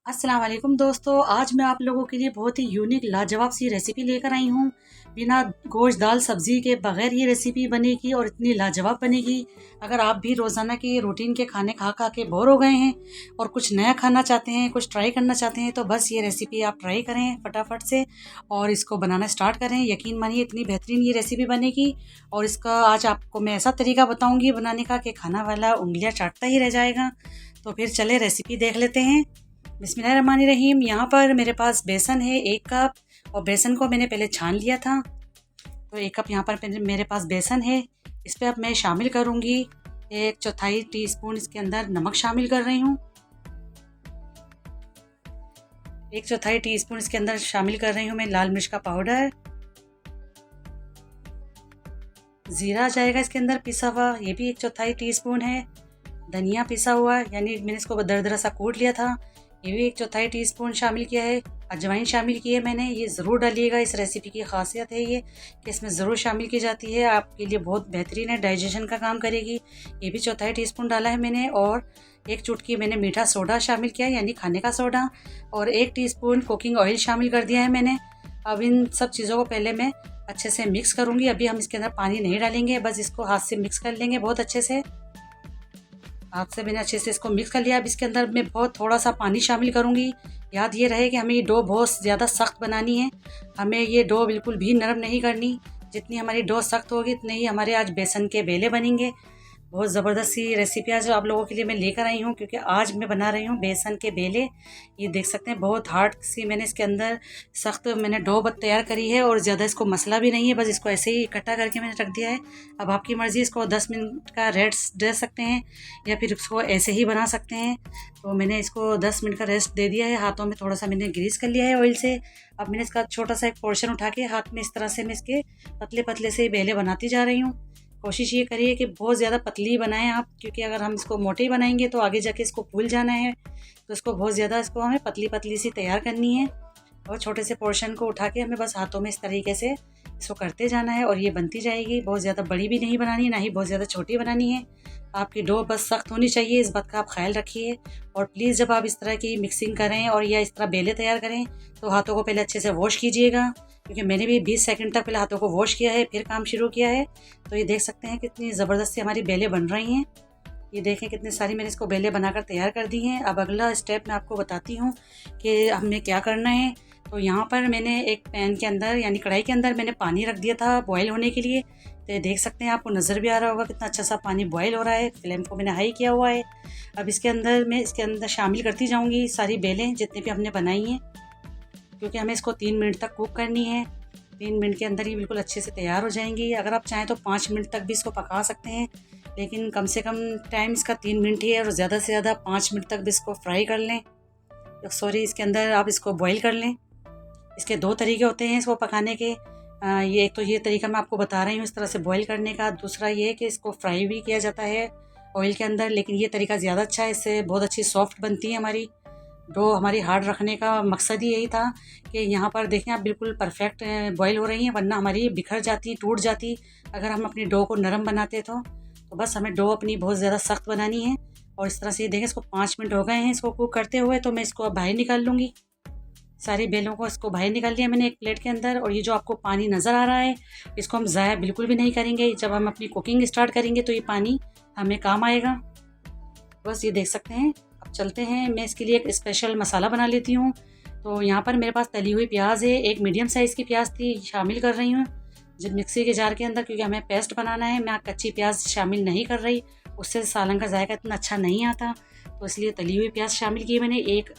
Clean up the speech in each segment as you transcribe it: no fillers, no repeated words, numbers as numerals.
अस्सलाम वालेकुम दोस्तों, आज मैं आप लोगों के लिए बहुत ही यूनिक लाजवाब सी रेसिपी लेकर आई हूँ। बिना गोश्त दाल सब्ज़ी के बगैर ये रेसिपी बनेगी और इतनी लाजवाब बनेगी। अगर आप भी रोज़ाना के रूटीन के खाने खा खा के बोर हो गए हैं और कुछ नया खाना चाहते हैं, कुछ ट्राई करना चाहते हैं, तो बस ये रेसिपी आप ट्राई करें फटाफट से और इसको बनाना स्टार्ट करें। यकीन मानिए इतनी बेहतरीन ये रेसिपी बनेगी और इसका आज आपको मैं ऐसा तरीका बताऊँगी बनाने का कि खाना वाला उँगलियाँ चाटता ही रह जाएगा। तो फिर चले रेसिपी देख लेते हैं। बिस्मिल्लाहिर्रहमानिर्रहीम। यहाँ पर मेरे पास बेसन है 1 कप और बेसन को मैंने पहले छान लिया था। तो 1 कप यहाँ पर मेरे पास बेसन है। इस पर अब मैं शामिल करूँगी 1/4 टीस्पून इसके अंदर नमक शामिल कर रही हूँ। 1/4 टीस्पून इसके अंदर शामिल कर रही हूँ मैं लाल मिर्च का पाउडर। ज़ीरा जाएगा इसके अंदर पिसा हुआ, ये भी 1/4 टीस्पून है। धनिया पिसा हुआ यानी मैंने इसको दरदरा सा कूट लिया था, ये भी 1/4 टीस्पून शामिल किया है। अजवाइन शामिल की है मैंने, ये ज़रूर डालिएगा। इस रेसिपी की खासियत है ये कि इसमें ज़रूर शामिल की जाती है, आपके लिए बहुत बेहतरीन है, डाइजेशन का काम करेगी। ये भी 1/4 टीस्पून डाला है मैंने और 1 चुटकी मैंने मीठा सोडा शामिल किया है यानी खाने का सोडा और 1 टीस्पून कुकिंग ऑयल शामिल कर दिया है मैंने। अब इन सब चीज़ों को पहले मैं अच्छे से मिक्स करूँगी। अभी हम इसके अंदर पानी नहीं डालेंगे, बस इसको हाथ से मिक्स कर लेंगे बहुत अच्छे से। हाथ से मैंने अच्छे से इसको मिक्स कर लिया। अब इसके अंदर मैं बहुत थोड़ा सा पानी शामिल करूँगी। याद ये रहे कि हमें ये डो बहुत ज़्यादा सख्त बनानी है, हमें ये डो बिल्कुल भी नरम नहीं करनी। जितनी हमारी डो सख्त होगी उतने ही हमारे आज बेसन के बेले बनेंगे। बहुत ज़बरदस्त सी रेसिपी आज आप लोगों के लिए मैं लेकर आई हूँ, क्योंकि आज मैं बना रही हूँ बेसन के बेले। ये देख सकते हैं बहुत हार्ड सी मैंने इसके अंदर सख्त मैंने डो तैयार करी है और ज़्यादा इसको मसला भी नहीं है, बस इसको ऐसे ही इकट्ठा करके मैंने रख दिया है। अब आपकी मर्ज़ी, इसको 10 मिनट का रेस्ट दे सकते हैं या फिर इसको ऐसे ही बना सकते हैं। तो मैंने इसको 10 मिनट का रेस्ट दे दिया है। हाथों में थोड़ा सा मैंने ग्रीस कर लिया है ऑयल से। अब मैंने इसका छोटा सा एक पोर्शन उठा के हाथ में इस तरह से मैं इसके पतले पतले से बेले बनाती जा रही हूँ। कोशिश ये करिए कि बहुत ज़्यादा पतली बनाएं आप, क्योंकि अगर हम इसको मोटे बनाएंगे तो आगे जाके इसको फूल जाना है। तो इसको बहुत ज़्यादा इसको हमें पतली पतली सी तैयार करनी है और छोटे से पोर्शन को उठा के हमें बस हाथों में इस तरीके से इसको करते जाना है और ये बनती जाएगी। बहुत ज़्यादा बड़ी भी नहीं बनानी है, ना ही बहुत ज़्यादा छोटी बनानी है। आपकी डो बस सख्त होनी चाहिए, इस बात का आप ख्याल रखिए। और प्लीज़ जब आप इस तरह की मिक्सिंग करें और या इस तरह बेले तैयार करें तो हाथों को पहले अच्छे से वॉश कीजिएगा, क्योंकि मैंने भी 20 सेकंड तक पहले हाथों को वॉश किया है फिर काम शुरू किया है। तो ये देख सकते हैं कितनी ज़बरदस्ती हमारी बेलें बन रही हैं। ये देखें कितनी सारी मैंने इसको बेलें बनाकर तैयार कर दी हैं। अब अगला स्टेप मैं आपको बताती हूँ कि हमें क्या करना है। तो यहाँ पर मैंने एक पैन के अंदर यानी कढ़ाई के अंदर मैंने पानी रख दिया था बॉयल होने के लिए। तो ये देख सकते हैं, आपको नज़र भी आ रहा होगा कितना अच्छा सा पानी बॉयल हो रहा है। फ्लेम को मैंने हाई किया हुआ है। अब इसके अंदर शामिल करती जाऊँगी सारी बेलें जितनी भी हमने बनाई हैं, क्योंकि हमें इसको 3 मिनट तक कुक करनी है। 3 मिनट के अंदर ही बिल्कुल अच्छे से तैयार हो जाएंगी। अगर आप चाहें तो 5 मिनट तक भी इसको पका सकते हैं, लेकिन कम से कम टाइम इसका 3 मिनट ही है और ज़्यादा से ज़्यादा 5 मिनट तक भी इसको फ्राई कर लें। इसके अंदर आप इसको बॉईल कर लें। इसके 2 तरीके होते हैं इसको पकाने के। ये एक तो ये तरीका मैं आपको बता रही हूँ इस तरह से बॉईल करने का। दूसरा ये है कि इसको फ्राई भी किया जाता है ऑयल के अंदर, लेकिन ये तरीका ज़्यादा अच्छा है, इससे बहुत अच्छी सॉफ्ट बनती है हमारी डो। हमारी हार्ड रखने का मकसद ही यही था कि यहाँ पर देखें आप बिल्कुल परफेक्ट बॉईल हो रही हैं, वरना हमारी बिखर जाती टूट जाती अगर हम अपनी डो को नरम बनाते तो बस हमें डो अपनी बहुत ज़्यादा सख्त बनानी है। और इस तरह से देखें इसको 5 मिनट हो गए हैं इसको कुक करते हुए, तो मैं इसको अब बाहर निकाल लूँगी। सारी बेलों को इसको बाहर निकाल लिया मैंने एक प्लेट के अंदर। और ये जो आपको पानी नज़र आ रहा है इसको हम ज़ाया बिल्कुल भी नहीं करेंगे। जब हम अपनी कुकिंग स्टार्ट करेंगे तो ये पानी हमें काम आएगा। बस ये देख सकते हैं। अब चलते हैं, मैं इसके लिए एक स्पेशल मसाला बना लेती हूँ। तो यहाँ पर मेरे पास तली हुई प्याज है, एक मीडियम साइज़ की प्याज थी, शामिल कर रही हूँ जब मिक्सी के जार के अंदर, क्योंकि हमें पेस्ट बनाना है। मैं कच्ची प्याज शामिल नहीं कर रही, उससे सालन का जायका इतना अच्छा नहीं आता, तो इसलिए तली हुई प्याज शामिल की मैंने। एक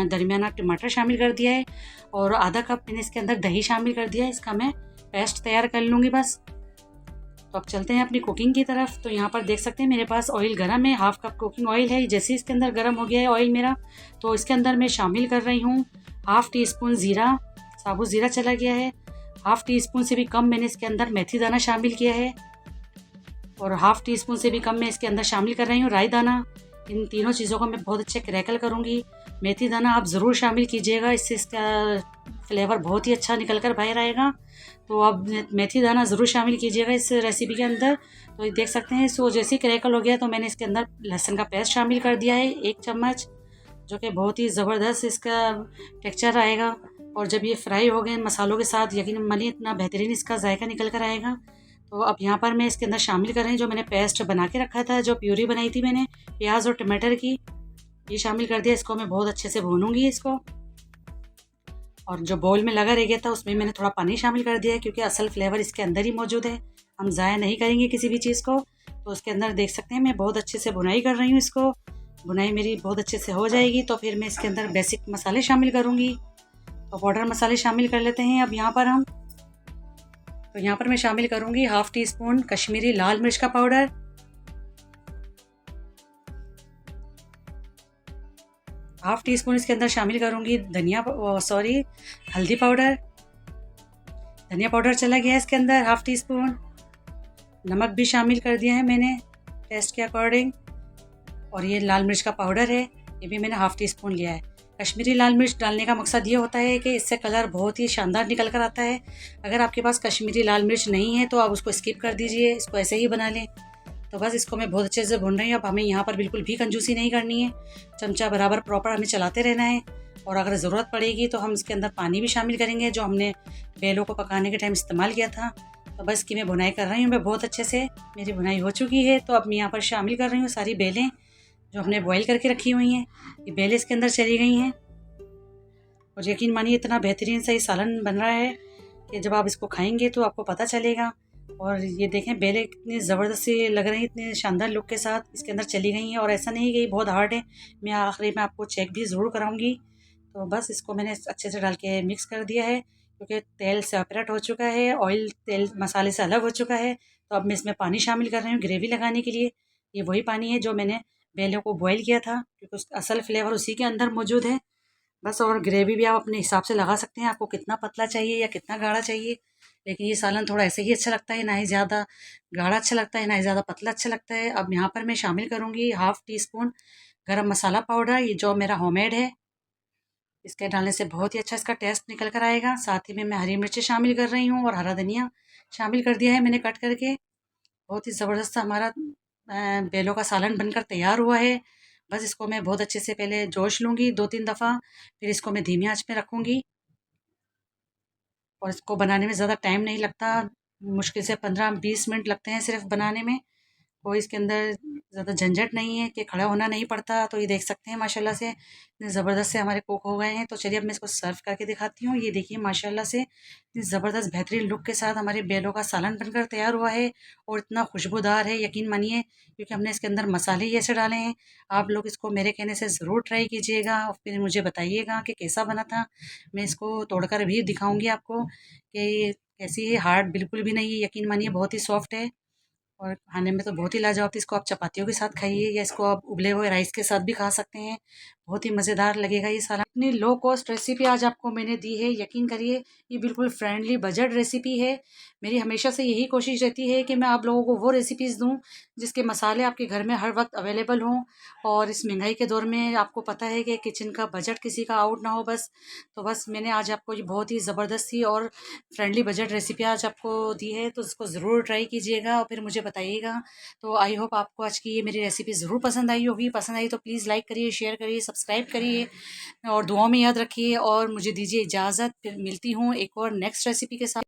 दरमियाना टमाटर शामिल कर दिया है और आधा कप मैंने इसके अंदर दही शामिल कर दिया है। इसका मैं पेस्ट तैयार कर लूँगी बस। तो अब चलते हैं अपनी कुकिंग की तरफ। तो यहाँ पर देख सकते हैं मेरे पास ऑयल गरम है, 1/2 कप कुकिंग ऑयल है। जैसे इसके अंदर गरम हो गया है ऑयल मेरा, तो इसके अंदर मैं शामिल कर रही हूँ 1/2 टीस्पून ज़ीरा, साबुत ज़ीरा चला गया है। 1/2 टीस्पून से भी कम मैंने इसके अंदर मेथी दाना शामिल किया है और 1/2 टीस्पून से भी कम मैं इसके अंदर शामिल कर रही हूँ राई दाना। इन तीनों चीज़ों को मैं बहुत अच्छे क्रैकल करूँगी। मेथी दाना आप ज़रूर शामिल कीजिएगा, इससे इसका फ्लेवर बहुत ही अच्छा निकल कर बाहर आएगा। तो अब मेथी दाना ज़रूर शामिल कीजिएगा इस रेसिपी के अंदर। तो ये देख सकते हैं, सो जैसे ही क्रैकल हो गया तो मैंने इसके अंदर लहसुन का पेस्ट शामिल कर दिया है 1 चम्मच। जो कि बहुत ही ज़बरदस्त इसका टेक्सचर आएगा। और जब ये फ्राई हो गए मसालों के साथ, यकीन मानिए इतना बेहतरीन इसका जायका निकल कर आएगा। तो अब यहाँ पर मैं इसके अंदर शामिल कर रही हूँ जो मैंने पेस्ट बना के रखा था, जो प्यूरी बनाई थी मैंने प्याज और टमाटर की, ये शामिल कर दिया। इसको मैं बहुत अच्छे से भूनूंगी इसको। और जो बोल में लगा रह गया था उसमें मैंने थोड़ा पानी शामिल कर दिया है, क्योंकि असल फ्लेवर इसके अंदर ही मौजूद है, हम ज़ाया नहीं करेंगे किसी भी चीज़ को। तो उसके अंदर देख सकते हैं मैं बहुत अच्छे से बुनाई कर रही हूँ इसको। बुनाई मेरी बहुत अच्छे से हो जाएगी तो फिर मैं इसके अंदर बेसिक मसाले शामिल करूँगी। तो पाउडर मसाले शामिल कर लेते हैं अब यहाँ पर हम। तो यहाँ पर मैं शामिल करूँगी 1/2 टीस्पून कश्मीरी लाल मिर्च का पाउडर, 1/2 टीस्पून इसके अंदर शामिल करूँगी हल्दी पाउडर। धनिया पाउडर चला गया है इसके अंदर 1/2 टीस्पून। नमक भी शामिल कर दिया है मैंने टेस्ट के अकॉर्डिंग। और ये लाल मिर्च का पाउडर है, ये भी मैंने 1/2 टीस्पून लिया है। कश्मीरी लाल मिर्च डालने का मकसद ये होता है कि इससे कलर बहुत ही शानदार निकल कर आता है। अगर आपके पास कश्मीरी लाल मिर्च नहीं है तो आप उसको स्किप कर दीजिए, इसको ऐसे ही बना लें। तो बस इसको मैं बहुत अच्छे से भून रही हूँ। अब हमें यहाँ पर बिल्कुल भी कंजूसी नहीं करनी है, चमचा बराबर प्रॉपर हमें चलाते रहना है। और अगर ज़रूरत पड़ेगी तो हम इसके अंदर पानी भी शामिल करेंगे, जो हमने बेलों को पकाने के टाइम इस्तेमाल किया था। तो बस इसकी मैं भुनाई कर रही हूँ मैं बहुत अच्छे से। मेरी भुनाई हो चुकी है, तो अब मैं यहाँ पर शामिल कर रही हूँ सारी बेलें जो हमने बॉईल करके रखी हुई हैं। ये बेलें इसके अंदर चली गई हैं। और यकीन मानिए इतना बेहतरीन सा ये सालन बन रहा है कि जब आप इसको खाएंगे तो आपको पता चलेगा। और ये देखें बेलें कितनी ज़बरदस्त सी लग रही हैं, इतने शानदार लुक के साथ इसके अंदर चली गई हैं। और ऐसा नहीं कि ये बहुत हार्ड है, मैं आखिरी में आपको चेक भी ज़रूर कराऊंगी। तो बस इसको मैंने अच्छे से डाल के मिक्स कर दिया है, क्योंकि तेल सेपरेट हो चुका है, ऑयल तेल मसाले से अलग हो चुका है। तो अब मैं इसमें पानी शामिल कर रही हूँ ग्रेवी लगाने के लिए। ये वही पानी है जो मैंने बेलों को बॉईल किया था, क्योंकि उसका असल फ्लेवर उसी के अंदर मौजूद है। बस और ग्रेवी भी आप अपने हिसाब से लगा सकते हैं, आपको कितना पतला चाहिए या कितना गाढ़ा चाहिए। लेकिन ये सालन थोड़ा ऐसे ही अच्छा लगता है, ना ही ज़्यादा गाढ़ा अच्छा लगता है, ना ही ज़्यादा पतला अच्छा लगता है। अब यहाँ पर मैं शामिल करूँगी 1/2 टीस्पून गरम मसाला पाउडर, ये जो मेरा होममेड है। इसके डालने से बहुत ही अच्छा इसका टेस्ट निकल कर आएगा। साथ ही में मैं हरी मिर्ची शामिल कर रही हूँ और हरा धनिया शामिल कर दिया है मैंने कट करके। बहुत ही ज़बरदस्त हमारा बेलों का सालन बनकर तैयार हुआ है। बस इसको मैं बहुत अच्छे से पहले जोश लूँगी 2-3 दफ़ा, फिर इसको मैं धीमी आंच में रखूँगी। और इसको बनाने में ज़्यादा टाइम नहीं लगता, मुश्किल से 15-20 मिनट लगते हैं सिर्फ बनाने में। कोई इसके अंदर ज़्यादा झंझट नहीं है कि खड़ा होना नहीं पड़ता। तो ये देख सकते हैं माशाल्लाह से इतने ज़बरदस्त से हमारे कुक हो गए हैं। तो चलिए अब मैं इसको सर्व करके दिखाती हूँ। ये देखिए माशाल्लाह से इतनी ज़बरदस्त बेहतरीन लुक के साथ हमारे बेलों का सालन बनकर तैयार हुआ है। और इतना खुशबूदार है, यकीन मानिए, क्योंकि हमने इसके अंदर मसाले ही ऐसे डाले हैं। आप लोग इसको मेरे कहने से ज़रूर ट्राई कीजिएगा और फिर मुझे बताइएगा कि कैसा बना था। मैं इसको तोड़कर भी दिखाऊँगी आपको कि ये कैसी है, हार्ड बिल्कुल भी नहीं है, यकीन मानिए बहुत ही सॉफ्ट है। और खाने में तो बहुत ही लाजवाब थी। इसको आप चपातियों के साथ खाइए या इसको आप उबले हुए राइस के साथ भी खा सकते हैं, बहुत ही मज़ेदार लगेगा ये सालन। इतनी लो कॉस्ट रेसिपी आज आपको मैंने दी है, यकीन करिए ये बिल्कुल फ्रेंडली बजट रेसिपी है। मेरी हमेशा से यही कोशिश रहती है कि मैं आप लोगों को वो रेसिपीज़ दूँ जिसके मसाले आपके घर में हर वक्त अवेलेबल हों। और इस महंगाई के दौर में आपको पता है कि किचन का बजट किसी का आउट ना हो बस। तो बस मैंने आज आपको ये बहुत ही ज़बरदस्त सी और फ्रेंडली बजट रेसिपी आज आपको दी है, तो इसको ज़रूर ट्राई कीजिएगा और फिर मुझे बताइएगा। तो आई होप आपको आज की ये मेरी रेसिपी ज़रूर पसंद आई होगी। पसंद आई तो प्लीज़ लाइक करिए, शेयर करिए, सब्सक्राइब करिए और दुआओं में याद रखिए। और मुझे दीजिए इजाज़त, फिर मिलती हूँ एक और नेक्स्ट रेसिपी के साथ।